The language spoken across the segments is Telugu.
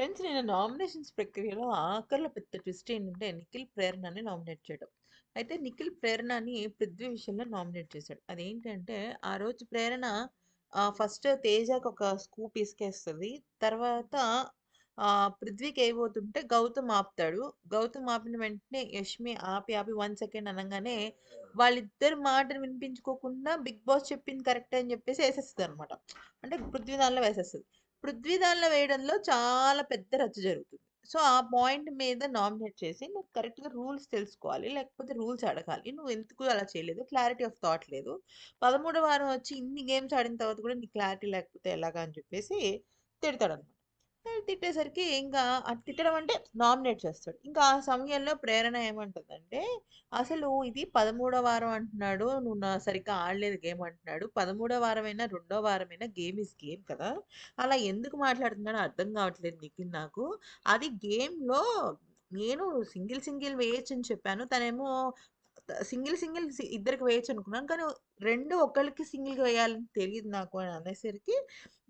ఫ్రెండ్స్ నేను నామినేషన్స్ ప్రక్రియలో ఆఖరిలో పెద్ద ట్విస్ట్ ఏంటంటే నిఖిల్ ప్రేరణని నామినేట్ చేయడం. అయితే నిఖిల్ ప్రేరణని పృథ్వీ విషయంలో నామినేట్ చేశాడు. అదేంటంటే ఆ రోజు ప్రేరణ ఫస్ట్ తేజకి ఒక స్కూప్ ఇసుకేస్తుంది. తర్వాత పృథ్వీకి వేయబోతుంటే గౌతమ్ ఆపుతాడు. గౌతమ్ ఆపిన వెంటనే యష్మి ఆపి ఆపి 1 సెకండ్ అనగానే వాళ్ళిద్దరి మాటను వినిపించుకోకుండా బిగ్ బాస్ చెప్పింది కరెక్ట్ అని చెప్పేసి వేసేస్తుంది అనమాట. అంటే పృథ్వీ దానిలో వేసేస్తుంది. పృథ్వీ దానిలో వేయడంలో చాలా పెద్ద రచ్చ జరుగుతుంది. సో, ఆ పాయింట్ మీద నామినేట్ చేసి నువ్వు కరెక్ట్‌గా రూల్స్ తెలుసుకోవాలి. లేకపోతే రూల్స్ అడగాలి. నువ్వు ఎందుకు అలా చేయలేదు? క్లారిటీ ఆఫ్ థాట్ లేదు. 13వ వారం వచ్చి ఇన్ని గేమ్స్ ఆడిన తర్వాత కూడా నీకు క్లారిటీ లేకపోతే ఎలాగా అని చెప్పేసి తిడతాడనమాట. తిట్టేసరికి ఇంకా తిట్టడం అంటే నామినేట్ చేస్తాడు. ఇంకా ఆ సమయంలో ప్రేరణ ఏమంటదంటే, అసలు ఇది 13వ వారం అంటున్నాడు. నువ్వు సరిగ్గా ఆడలేదు గేమ్ అంటున్నాడు. 13వ వారమైనా, రెండో వారమైనా గేమ్ ఈస్ గేమ్ కదా! అలా ఎందుకు మాట్లాడుతున్నాడో అర్థం కావట్లేదు నిఖిల్ నాకు. అది గేమ్‌లో నేను సింగిల్ సింగిల్ వేయొచ్చని చెప్పాను. తనేమో సింగిల్ సింగిల్ ఇద్దరికి వేయొచ్చు అనుకున్నాను. కానీ 2 ఒకళ్ళకి సింగిల్‌గా వేయాలని తెలీదు నాకు అని అనేసరికి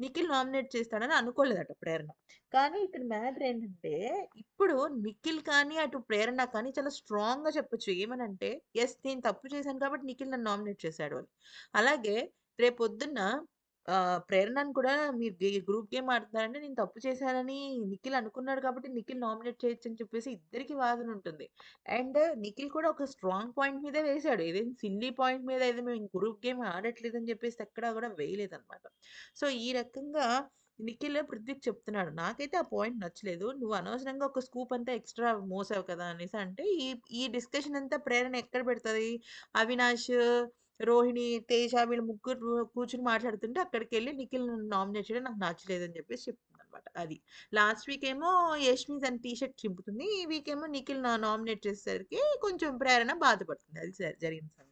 నిఖిల్ నామినేట్ చేస్తాడని అనుకోలేదట ప్రేరణ. కానీ ఇక్కడ మ్యాటర్ ఏంటంటే, ఇప్పుడు నిఖిల్ కానీ, అటు ప్రేరణ కానీ చాలా స్ట్రాంగ్‌గా చెప్పొచ్చు. ఏమనంటే, యెస్ నేను తప్పు చేశాను కాబట్టి నిఖిల్ నన్ను నామినేట్ చేశాడు అని. అలాగే రేపొద్దున్న ప్రేరణను కూడా మీరు గ్రూప్ గేమ్ ఆడుతున్నారంటే నేను తప్పు చేశానని నిఖిల్ అనుకున్నాడు కాబట్టి నిఖిల్ నామినేట్ చేయొచ్చని చెప్పేసి ఇద్దరికీ వాదన ఉంటుంది. అండ్ నిఖిల్ కూడా ఒక స్ట్రాంగ్ పాయింట్ మీదే వేశాడు. ఏదైనా సిల్లీ పాయింట్ మీద అయితే మేము గ్రూప్ గేమ్ ఆడట్లేదని చెప్పేసి ఎక్కడా కూడా వేయలేదనమాట. సో, ఈ రకంగా నిఖిల్ పృథ్వీకి చెప్తున్నాడు. నాకైతే ఆ పాయింట్ నచ్చలేదు. "నువ్వు అనవసరంగా ఒక స్కూప్ అంతా ఎక్స్‌ట్రా మోసావు కదా!" అనేసి అంటే, ఈ ఈ డిస్కషన్ అంతా ప్రేరణ ఎక్కడ పెడతది? అవినాష్, రోహిణి, తేజ వీళ్ళు ముగ్గురు కూర్చొని మాట్లాడుతుంటే అక్కడికెళ్ళి నిఖిల్ నన్ను నామినేట్ చేయడం నాకు నచ్చలేదని చెప్పేసి చెప్తుందనమాట. అది. లాస్ట్ వీక్ ఏమో యష్మి తన టీ షర్ట్ చింపుతుంది. ఈ వీక్ ఏమో నిఖిల్ నామినేట్ చేసేసరికి కొంచెం ప్రేరణ బాధపడుతుంది. అది జరిగిన సంగతి.